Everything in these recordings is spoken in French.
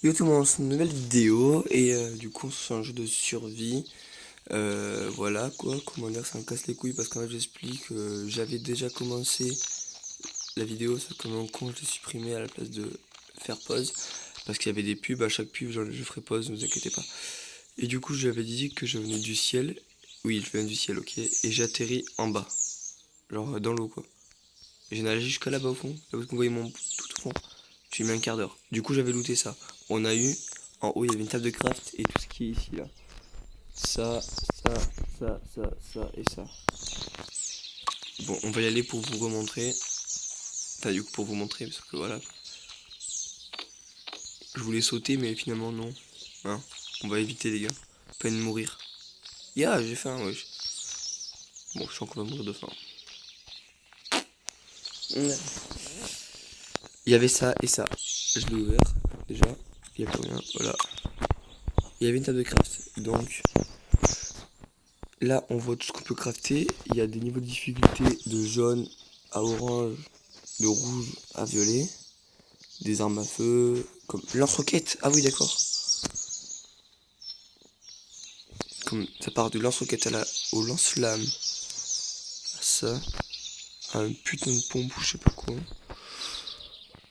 Yo tout le monde, c'est une nouvelle vidéo et du coup c'est un jeu de survie. Voilà quoi, comment dire, ça me casse les couilles parce qu'en fait j'explique, j'avais déjà commencé la vidéo, sauf que mon compte je l'ai supprimé à la place de faire pause parce qu'il y avait des pubs, à chaque pub genre, je ferai pause, ne vous inquiétez pas. Et du coup j'avais dit que je venais du ciel, oui je viens du ciel ok, et j'atterris en bas, genre dans l'eau quoi. Et j'ai nagé jusqu'à là-bas au fond, là où vous voyez mon tout au fond. J'ai mis un quart d'heure. Du coup, j'avais looté ça. On a eu, en haut, il y avait une table de craft et tout ce qui est ici, là. Ça, ça et ça. Bon, on va y aller pour vous remontrer. Enfin, du coup, pour vous montrer, parce que voilà. Je voulais sauter, mais finalement, non. Hein, on va éviter, les gars. Peine de mourir. J'ai faim, wesh. Bon, je sens qu'on va mourir de faim. Il y avait ça et ça. Je l'ai ouvert, déjà. Il y a plus rien, voilà. Il y avait une table de craft. Donc, là, on voit tout ce qu'on peut crafter. Il y a des niveaux de difficulté de jaune à orange, de rouge à violet. Des armes à feu, comme lance-roquette. Ah oui, d'accord. Comme ça part du lance-roquette au lance-flamme. À ça. À un putain de pompe ou je sais pas quoi.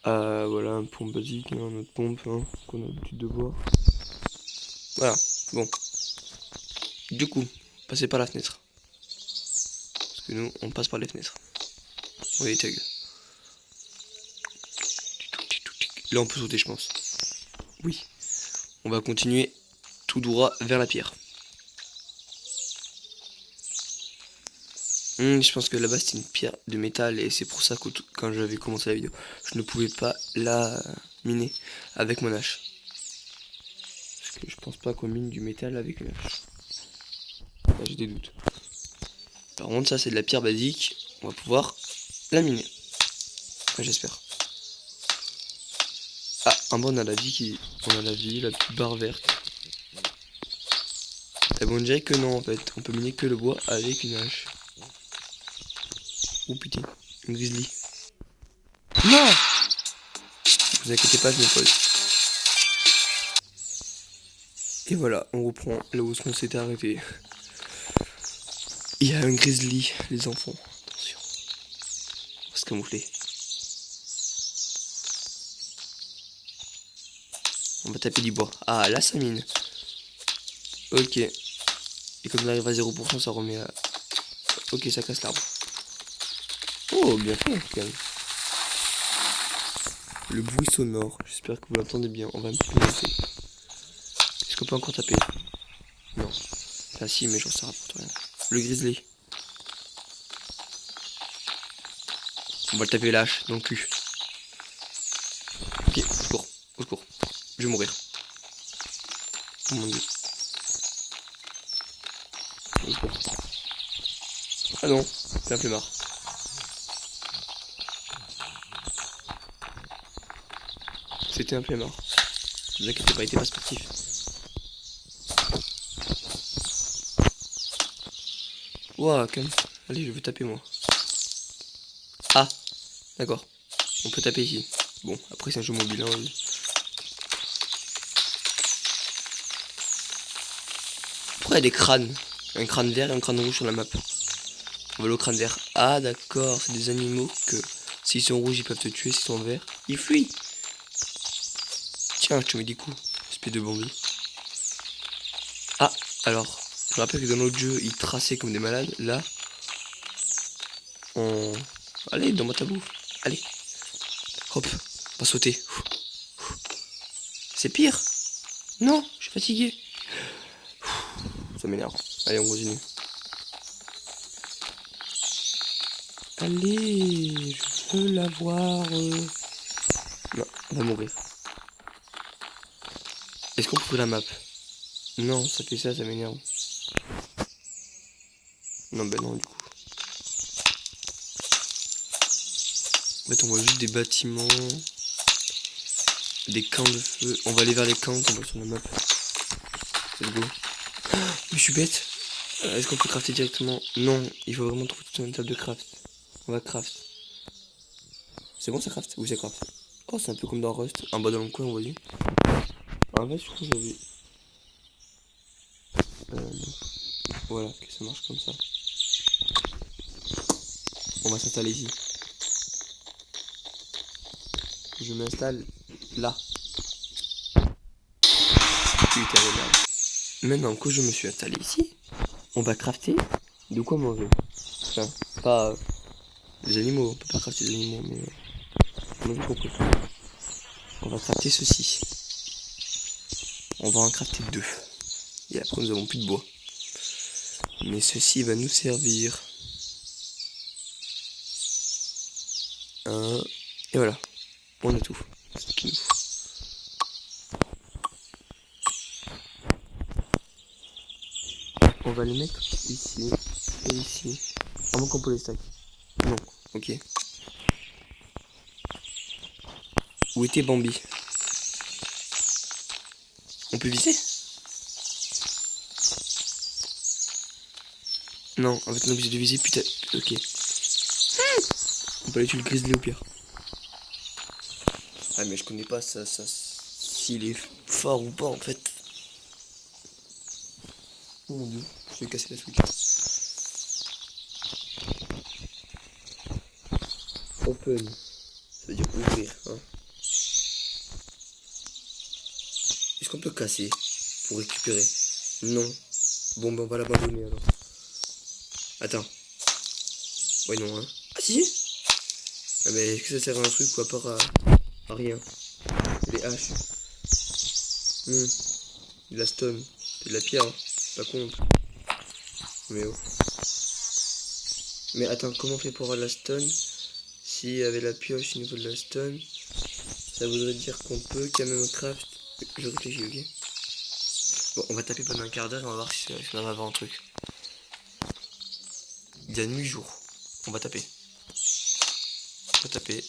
Voilà, un pompe basique, hein, notre pompe, hein, qu'on a l'habitude de voir. Voilà, bon. Du coup, passez par la fenêtre. Parce que nous, on passe par les fenêtres. Oui, tag. Là, on peut sauter, je pense. Oui. On va continuer tout droit vers la pierre. Je pense que là-bas c'était une pierre de métal et c'est pour ça que quand j'avais commencé la vidéo, je ne pouvais pas la miner avec mon hache. Parce que je pense pas qu'on mine du métal avec une hache. Là, j'ai des doutes. Par contre, ça c'est de la pierre basique, on va pouvoir la miner. Enfin, j'espère. Ah, en bas on a la vie on a la vie, la petite barre verte. Et bon, on dirait que non en fait, on peut miner que le bois avec une hache. Oh putain, une grizzly. Non! Vous inquiétez pas, je me pose. Et voilà, on reprend là où on s'était arrêté. Il y a un grizzly, les enfants. Attention. On va se camoufler. On va taper du bois. Ah, là, ça mine. Ok. Et comme on arrive à 0%, ça remet à... Ok, ça casse l'arbre. Oh, bien fait, quand même. Le bruit sonore. J'espère que vous l'entendez bien. On va un petit peu lancer. Est-ce qu'on peut encore taper? Non. Ah si, mais ça rapporte rien. Le grizzly. On va le taper lâche dans le cul. Ok, au secours. Au secours. Je vais mourir. Oh mon dieu. Au secours. Ah non, c'est un flemmard. C'était un flemmard. Ne vous inquiétez pas, il était pas sportif. Ouah, calme. Allez, je veux taper moi. Ah, d'accord. On peut taper ici. Bon, après c'est un jeu mobile. Hein. Pourquoi il y a des crânes? Un crâne vert et un crâne rouge sur la map. On va le crâne vert. Ah d'accord, c'est des animaux que s'ils sont rouges ils peuvent te tuer, s'ils sont verts, ils fuient. Tiens, je te mets des coups, espèce de bandit. Ah, alors, je me rappelle que dans l'autre jeu, ils traçaient comme des malades. Là, on... Allez, donne-moi ta bouffe. Allez. Hop, on va sauter. C'est pire. Non, je suis fatigué. Ça m'énerve. Allez, on continue. Allez, je veux la voir. Non, on va mourir. Est-ce qu'on peut la map? Non, ça fait ça m'énerve. Non, ben non, du coup. En fait, on voit juste des bâtiments, des camps de feu. On va aller vers les camps qu'on voit sur la map. Let's go. Oh, mais je suis bête. Est-ce qu'on peut crafter directement? Non, il faut vraiment trouver toute une table de craft. On va craft. C'est bon ça craft? Oui, ça craft. Oh, c'est un peu comme dans Rust. En bas dans le coin, vous voyez. En fait, je crois que j'avais... non. Voilà, que ça marche comme ça. On va s'installer ici. Je m'installe là. Putain, regarde. Maintenant que je me suis installé ici, on va crafter de quoi manger. Enfin, pas les animaux, on peut pas crafter des animaux, mais on a compris. On va crafter ceci. On va en crafter 2. Et après, nous avons plus de bois. Mais ceci va nous servir. 1. Et voilà. On a tout. C'est ce qu'il nous faut. On va les mettre ici et ici. À moins qu'on peut les stack. Non. Ok. Où était Bambi? On peut viser? Non, en fait on est obligé de viser, putain. Ok. On peut aller tuer le grizzly au pire. Ah mais je connais pas ça s'il est fort ou pas en fait. Oh mon dieu, je vais casser la switch. Open, ça veut dire ouvrir, hein. Est-ce qu'on peut casser pour récupérer? Non. Bon ben on va l'abandonner alors. Attends. Ouais non hein. Ah si. Ah mais est-ce que ça sert à un truc ou à part à rien? Les haches. De la stone. C'est de la pierre, hein. Pas compte. Mais oh. Mais attends, comment on fait pour avoir la stone? Si avec la pioche au niveau de la stone, ça voudrait dire qu'on peut quand même craft. Je réfléchis, ok? Bon, on va taper pendant un quart d'heure et on va voir si on va avoir un truc. Il y a nuit jour. On va taper. On va taper.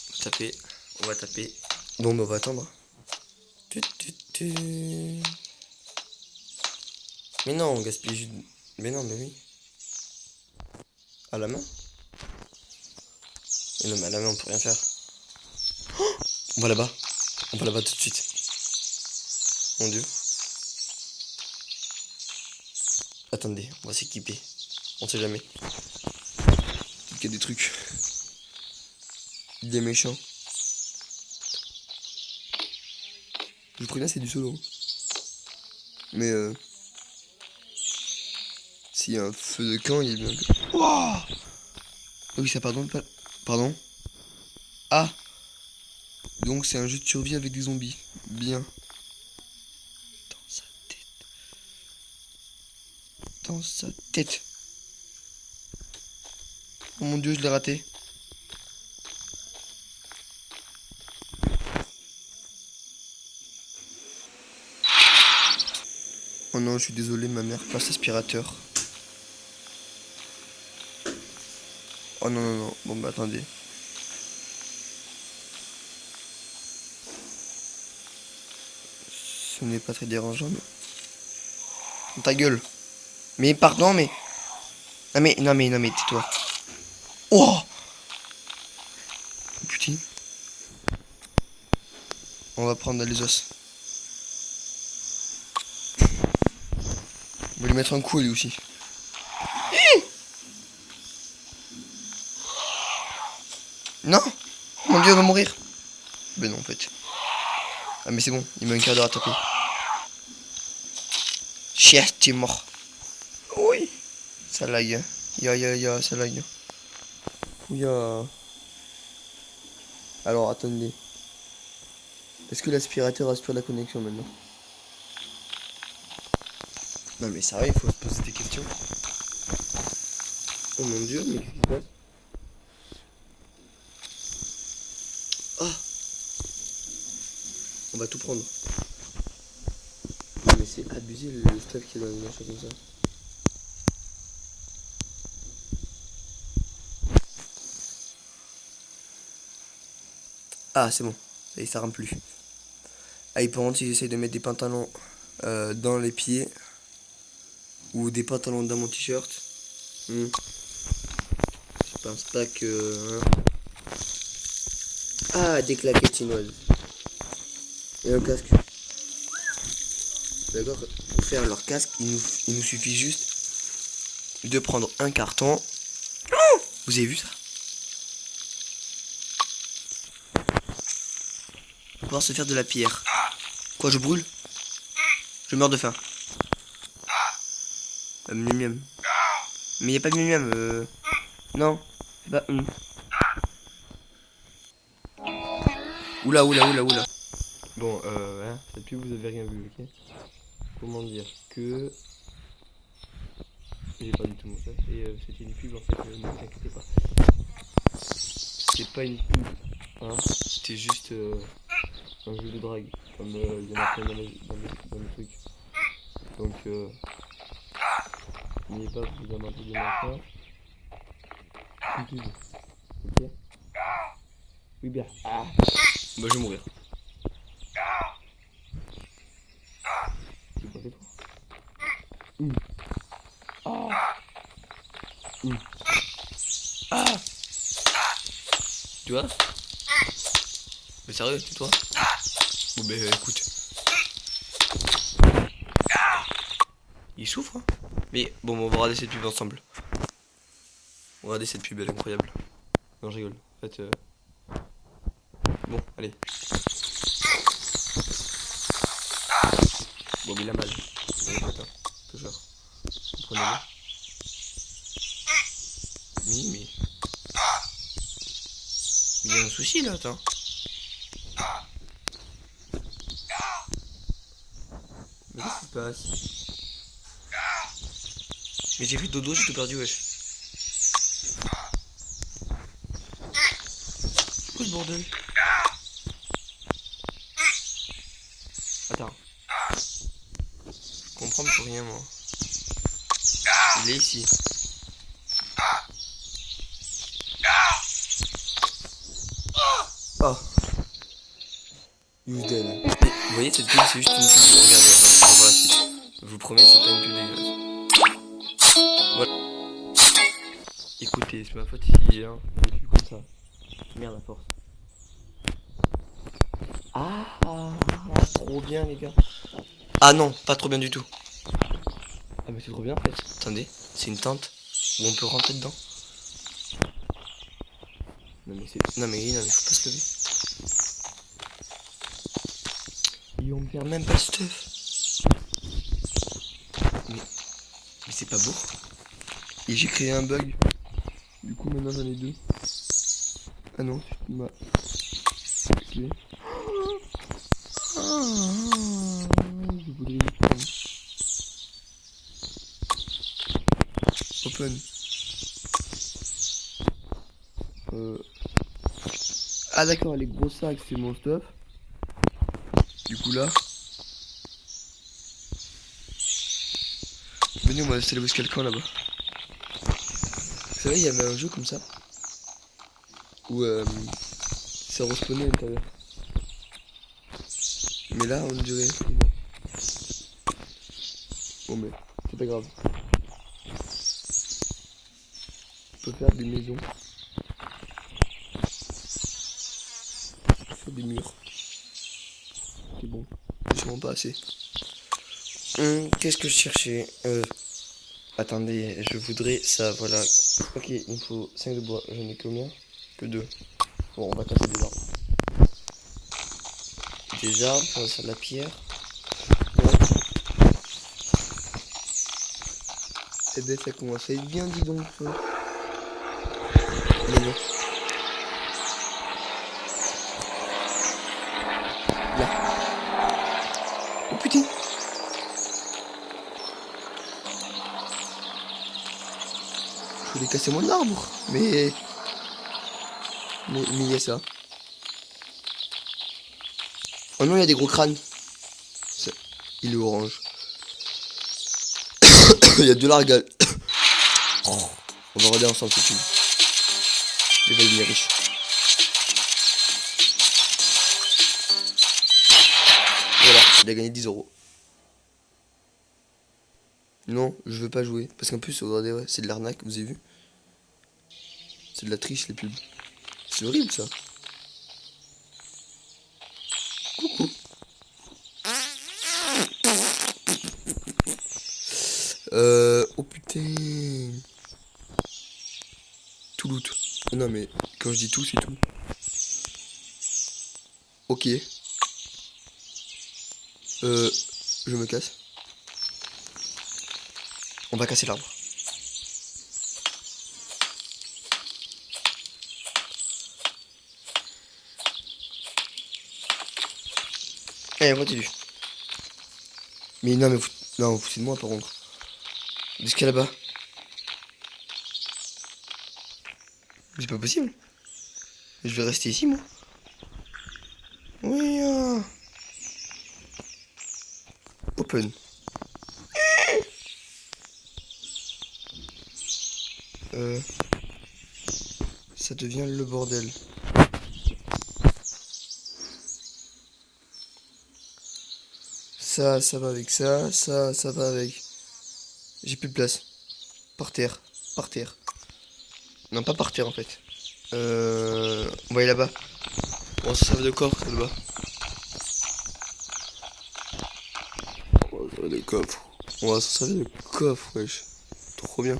On va taper. On va taper. Bon, bah, on va attendre. Mais non, on gaspille juste. Mais non, mais oui. À la main? Mais non, mais à la main, on peut rien faire. Oh, on va là-bas. On va là-bas tout de suite. Mon dieu. Attendez, on va s'équiper. On sait jamais. Il y a des trucs. Des méchants. Je vous préviens, c'est du solo. Mais s'il y a un feu de camp, il est bien. Wouah! Oui, ça pardonne pas. Pardon? Ah! Donc c'est un jeu de survie avec des zombies. Bien. Dans sa tête. Dans sa tête. Oh mon dieu, je l'ai raté. Oh non, je suis désolé, ma mère passe l'aspirateur. Oh non, non, non. Bon, bah attendez. Ce n'est pas très dérangeant, mais... Ta gueule. Mais pardon, mais... Non, mais, tais-toi. Oh! Putain. On va prendre les os. On va lui mettre un coup, lui aussi. Non! Oh mon dieu, il va mourir. Ben non, en fait. Ah, mais c'est bon, il m'a un quart d'heure à taper. Chier, t'es mort. Oui. Ça lag. Hein. Ya, ça lag. Ya. Alors, attendez. Est-ce que l'aspirateur assure la connexion maintenant? Non, mais sérieux, il faut se poser des questions. Oh mon dieu, mais qu'est-ce qui se passe? Ah! On va tout prendre. Non, mais c'est abusé le stuff qui est dans les machins comme ça. Ah, c'est bon. Ça y est, ça rame plus. Ah, et par contre, si j'essaye de mettre des pantalons dans les pieds ou des pantalons dans mon t-shirt, je pense pas que... Hein. Ah, des claquettes chinoises. et un casque. D'accord. Pour faire leur casque, il nous suffit juste de prendre un carton. Vous avez vu ça? Pour pouvoir se faire de la pierre. Quoi, je brûle? Je meurs de faim. Miam miam. Mais y a pas de miam miam. Non. C'est pas. Oula, oula, oula, oula. Bon, hein, cette pub, vous avez rien vu, ok? Comment dire que. J'ai pas du tout mon ça. Et c'était une pub en fait, ne vous inquiétez pas. C'est pas une pub, hein. C'était juste un jeu de drague. Comme il y en a plein dans le truc. Donc, n'ayez pas vous amadouer de ma part. C'est une pub. Ok? Oui, bien. Ah. Bah, je vais mourir. Tu quoi, toi? Ah. Tu vois? Mais sérieux, c'est toi? Bon, bah, écoute. Il souffre, hein? Mais bon, on va regarder cette pub ensemble. Regardez cette pub, elle est incroyable. Non, je rigole. En fait, bon, allez. Bon, mais il a mal. Peu cher. Comprenez-le. Mais il y a un souci là, attends. Mais qu'est-ce qui se passe? Mais j'ai fait dodo, j'ai tout perdu, wesh. C'est quoi ce bordel? Attends. Je comprends plus rien, moi. Il est ici. Oh. Use them. Vous voyez, cette pub, c'est juste une pub. Regardez, on va voir la suite. Je vous promets, c'est pas une pub dégueulasse. Voilà. Écoutez, c'est ma faute si hein, je suis comme ça. Merde, à force. Trop bien, les gars. Ah non, pas trop bien du tout. Ah, mais c'est trop bien en fait. Attendez, c'est une tente où on peut rentrer dedans. Non, mais c'est. Non, mais faut pas se lever. Et on me perd même pas le stuff. Mais c'est pas beau. Et j'ai créé un bug. Du coup, maintenant j'en ai deux. Ah non, tu m'as. Ok. Je voudrais le prendre. Open. Ah d'accord, les gros sacs c'est mon stuff. Du coup là. Venez, on va installer le quelqu'un là-bas. Vous savez, il y avait un jeu comme ça. Où ça respawnait à l'intérieur. Mais là, on dirait. Bon, mais c'est pas grave. On peut faire des maisons. Sur des murs. C'est bon. C'est sûrement pas assez. Qu'est-ce que je cherchais Attendez, je voudrais ça, voilà. Ok, il me faut 5 de bois. J'en ai combien? Que 2. Bon, on va casser des arbres. Des arbres, on va faire de la pierre. Ouais. Eh ben, ça commence à être bien, dis donc. Mais non. Là. Oh putain. Je voulais casser mon arbre. Mais il y a ça. Oh non, il y a des gros crânes. Il est orange. Il y a de l'argal. On va regarder ensemble ce film. Il va devenir riche. Voilà, il a gagné 10 euros. Non, je veux pas jouer. Parce qu'en plus, regardez, ouais, c'est de l'arnaque, vous avez vu? C'est de la triche, les pubs. C'est horrible, ça. Coucou. Oh putain. Tout loot. Non mais quand je dis tout, c'est tout. Ok. Je me casse. On va casser l'arbre. Eh, continue. Mais non, mais vous... Non, vous foutez de moi par contre. De ce qu'il y a là-bas. C'est pas possible. Je vais rester ici, moi. Oui. Open. Ça devient le bordel. Ça va avec ça. Ça va avec. J'ai plus de place. Par terre. Par terre. Non, pas par terre en fait. On va aller là-bas. On se sert de coffre là-bas. On va se servir de coffre. On va se servir de coffre, wesh. Trop bien.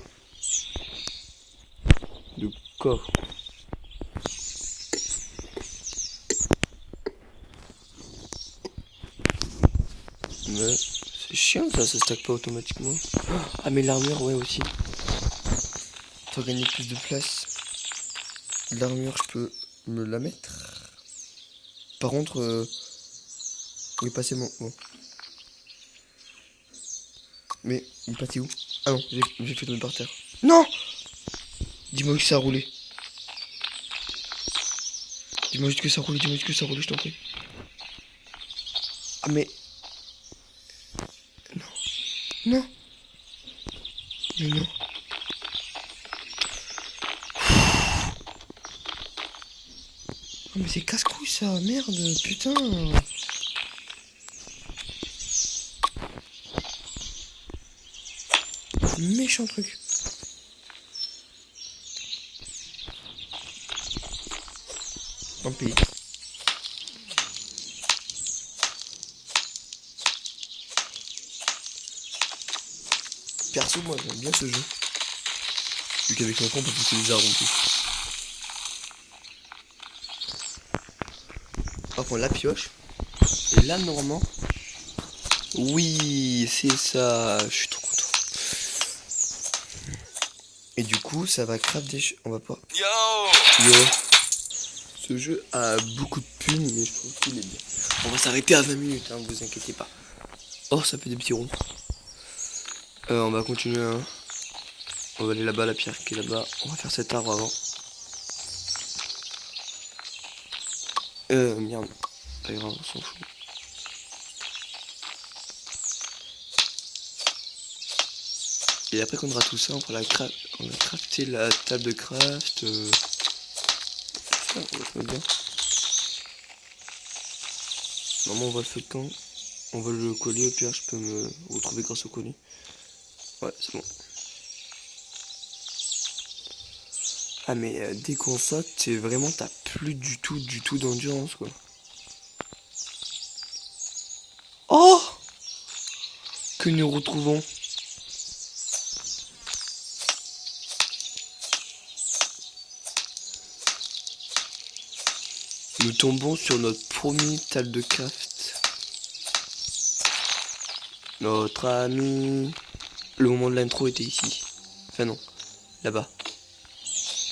De coffre. Mais c'est chiant ça, ça stack pas automatiquement. Ah mais l'armure, ouais aussi. Pour gagner plus de place. L'armure, je peux me la mettre. Par contre, où est passé mon... Bon. Mais il est parti où? Ah non, j'ai fait tomber par terre. Non! Dis-moi que ça a roulé. Dis-moi juste que ça a roulé, dis-moi juste que ça a roulé, je t'en prie. Ah mais... Non. Non. Mais non. Oh mais c'est casse-couille ça, merde, putain. Méchant truc. Tant pis. Perso, moi j'aime bien ce jeu. Vu qu'avec l'enfant on peut pousser les arbres en plus. On va prendre la pioche. Et là normalement. Oui, c'est ça. Je suis trop content. Et du coup, ça va craft des... On va pas... Yo. Ce jeu a beaucoup de pubs, mais je trouve qu'il est bien. On va s'arrêter à 20 minutes, hein, vous inquiétez pas. Oh, ça fait des petits ronds. On va continuer, hein. On va aller là-bas, la pierre qui est là-bas. On va faire cet arbre avant. Merde. Pas grave, on s'en fout. Et après qu'on aura tout ça, on va crafter la table de craft. Ça, on va bien. Normalement, on voit le feu de camp. On va le coller, au pire, je peux me retrouver grâce au colis. Ouais, c'est bon. Ah, mais dès qu'on saute, c'est vraiment, t'as plus du tout d'endurance, quoi. Oh! Que nous retrouvons. Nous tombons sur notre premier table de craft. Notre ami. Le moment de l'intro était ici. Enfin non, là-bas.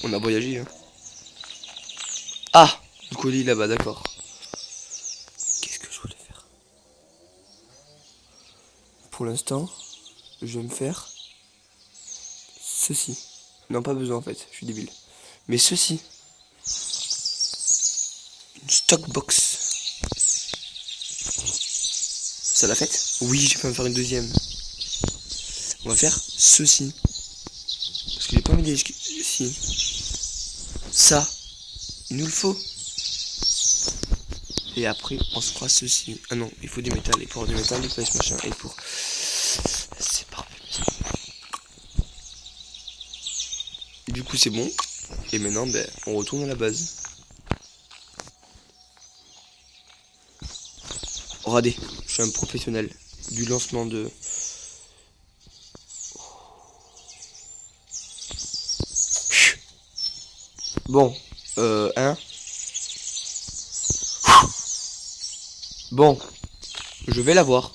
On a voyagé, hein. Ah! Le colis là-bas, d'accord. Qu'est-ce que je voulais faire? Pour l'instant, je vais me faire ceci. Non, pas besoin en fait, je suis débile. Mais ceci. Une stock box. Ça l'a fait? Oui, j'ai pu me faire une deuxième. On va faire ceci. Parce que j'ai pas envie d'aller ici. Ça. Il nous le faut. Et après, on se fera ceci. Ah non, il faut du métal. Et pour avoir du métal, il faut ce machin. Et pour... C'est parfait. Et du coup, c'est bon. Et maintenant, ben, on retourne à la base. Regardez, je suis un professionnel du lancement de... Bon, hein. Bon, je vais la voir.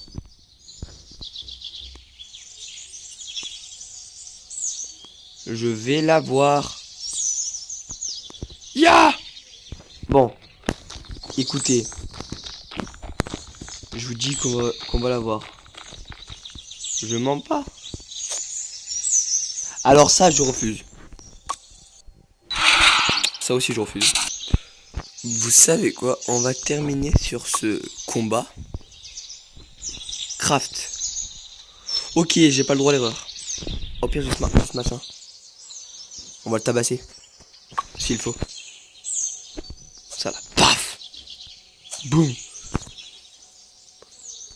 Je vais la voir. Ya! Bon, écoutez. Je vous dis qu'on va la voir. Je mens pas. Alors ça, je refuse. Ça aussi, je refuse. Vous savez quoi? On va terminer sur ce combat. Craft. Ok, j'ai pas le droit à l'erreur. Au pire, je ce machin. On va le tabasser. S'il faut. Ça là. Paf! Boum!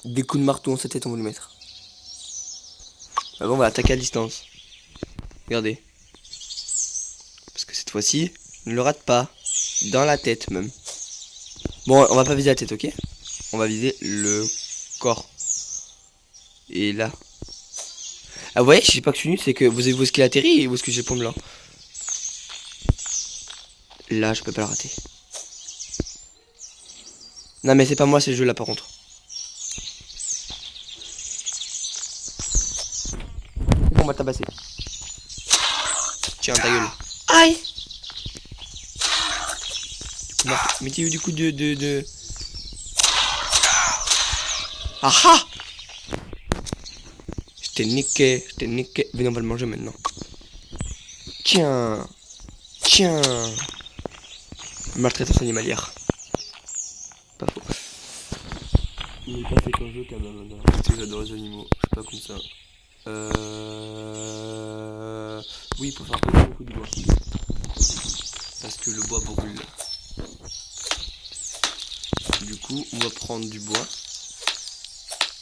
Des coups de marteau en sa tête, on va lui mettre. Alors on va attaquer à distance. Regardez. Parce que cette fois-ci, ne le rate pas. Dans la tête même. Bon, on va pas viser la tête, ok? On va viser le corps. Et là. Ah vous voyez, je sais pas que je suis nul, c'est que vous avez vu où est-ce qu'il atterrit et où est-ce que j'ai le point blanc. Là, je peux pas le rater. Non mais c'est pas moi, c'est le jeu là par contre. Bon, on va le tabasser. Tiens, ta gueule. Aïe! Mettez-vous du coup de... Ah ah! Je t'ai niqué, je t'ai niqué. Venez, on va le manger maintenant. Tiens. Tiens. Maltraitance animalière. Pas faux. Il n'est pas fait qu'un jeu quand même. J'adore les animaux. Je suis pas comme ça. Oui, pour faire beaucoup de bois. Parce que le bois brûle. Du coup, on va prendre du bois.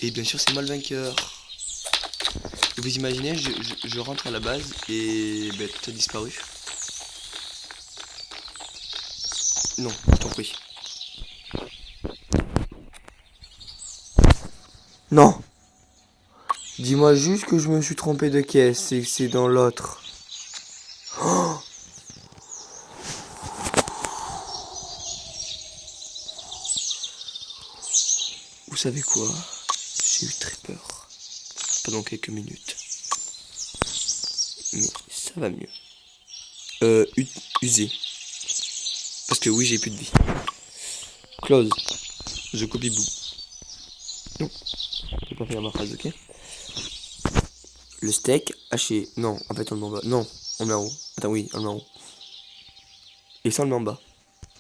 Et bien sûr, c'est moi le vainqueur. Et vous imaginez, je rentre à la base et ben, tout a disparu. Non, je t'en prie. Non. Dis-moi juste que je me suis trompé de caisse et que c'est dans l'autre. Oh, vous savez quoi? J'ai eu très peur. Pendant quelques minutes. Mais ça va mieux. User. Parce que oui, j'ai plus de vie. Close. Je copie bout. Non. Je peux pas faire ma phrase, ok? Le steak haché. Non, en fait, on le met en bas. Non, on le met en haut. Attends, oui, on le met en haut. Et ça, on le met en bas.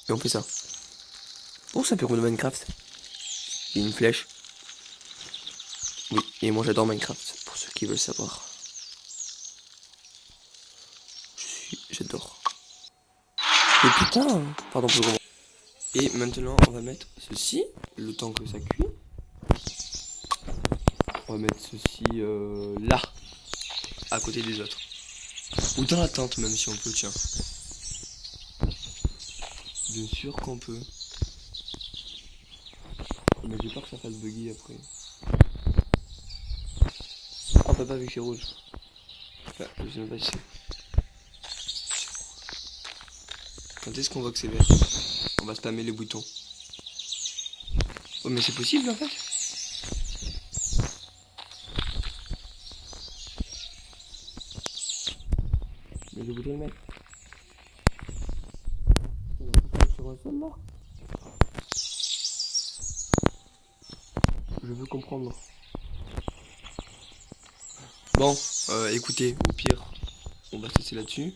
Et on fait ça. Oh, c'est un peu comme de Minecraft. Il y a une flèche. Oui, et moi j'adore Minecraft, pour ceux qui veulent savoir. J'adore. Et putain, pardon pour le gros. Et maintenant, on va mettre ceci, le temps que ça cuit. On va mettre ceci là, à côté des autres. Ou dans la tente même si on peut, tiens. Bien sûr qu'on peut. Mais j'ai peur que ça fasse buggy après. Ah, on peut pas vu que c'est rouge. Enfin, je sais même pas si c'est... Quand est-ce qu'on voit que c'est vert? On va spammer les boutons. Oh mais c'est possible en fait. Mais je voudrais le mettre. Sur un seul là. Je veux comprendre. Bon, écoutez, au pire, on va se laisser là-dessus.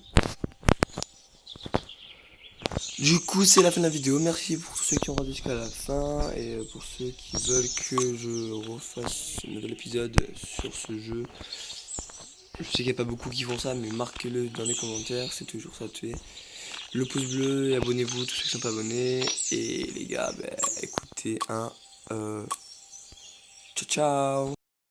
Du coup, c'est la fin de la vidéo. Merci pour tous ceux qui ont regardé jusqu'à la fin. Et pour ceux qui veulent que je refasse un nouvel épisode sur ce jeu. Je sais qu'il n'y a pas beaucoup qui font ça, mais marquez-le dans les commentaires. C'est toujours ça de fait. Le pouce bleu et abonnez-vous, tous ceux qui ne sont pas abonnés. Et les gars, écoutez, ciao ciao.